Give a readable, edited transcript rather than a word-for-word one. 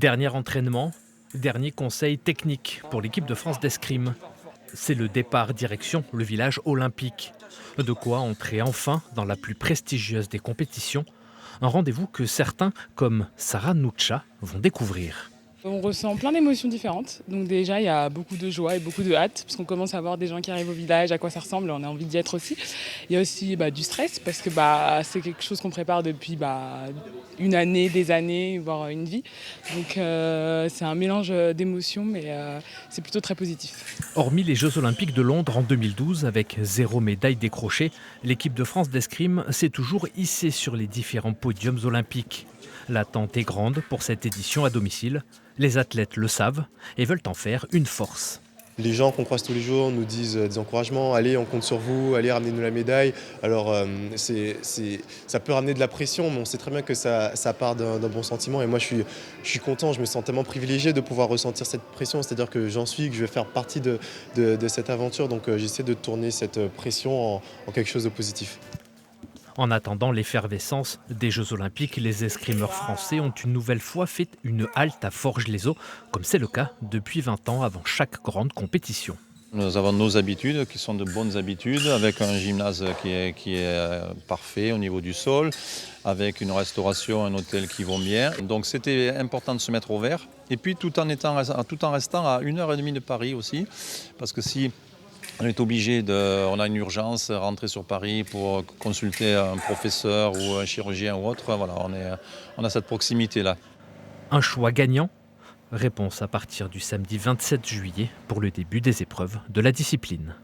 Dernier entraînement, dernier conseil technique pour l'équipe de France d'escrime. C'est le départ direction le village olympique. De quoi entrer enfin dans la plus prestigieuse des compétitions. Un rendez-vous que certains, comme Sarah Noucha, vont découvrir. On ressent plein d'émotions différentes. Donc déjà, il y a beaucoup de joie et beaucoup de hâte, parce qu'on commence à voir des gens qui arrivent au village, à quoi ça ressemble, et on a envie d'y être aussi. Il y a aussi du stress, parce que c'est quelque chose qu'on prépare depuis une année, des années, voire une vie. Donc c'est un mélange d'émotions, mais c'est plutôt très positif. Hormis les Jeux Olympiques de Londres en 2012, avec 0 médaille décrochée, l'équipe de France d'escrime s'est toujours hissée sur les différents podiums olympiques. L'attente est grande pour cette édition à domicile. Les athlètes le savent et veulent en faire une force. Les gens qu'on croise tous les jours nous disent des encouragements, allez on compte sur vous, allez ramenez-nous la médaille. Alors ça peut ramener de la pression, mais on sait très bien que ça part d'un bon sentiment. Et moi je suis content, je me sens tellement privilégié de pouvoir ressentir cette pression, c'est-à-dire que j'en suis, que je vais faire partie de cette aventure. Donc j'essaie de tourner cette pression en quelque chose de positif. En attendant l'effervescence des Jeux Olympiques, les escrimeurs français ont une nouvelle fois fait une halte à Forges-les-Eaux, comme c'est le cas depuis 20 ans avant chaque grande compétition. Nous avons nos habitudes qui sont de bonnes habitudes, avec un gymnase qui est parfait au niveau du sol, avec une restauration, un hôtel qui vont bien. Donc c'était important de se mettre au vert. Et puis tout en restant à 1h30 de Paris aussi, parce que si on est on a une urgence, rentrer sur Paris pour consulter un professeur ou un chirurgien ou autre, voilà, on a cette proximité-là. Un choix gagnant? Réponse à partir du samedi 27 juillet pour le début des épreuves de la discipline.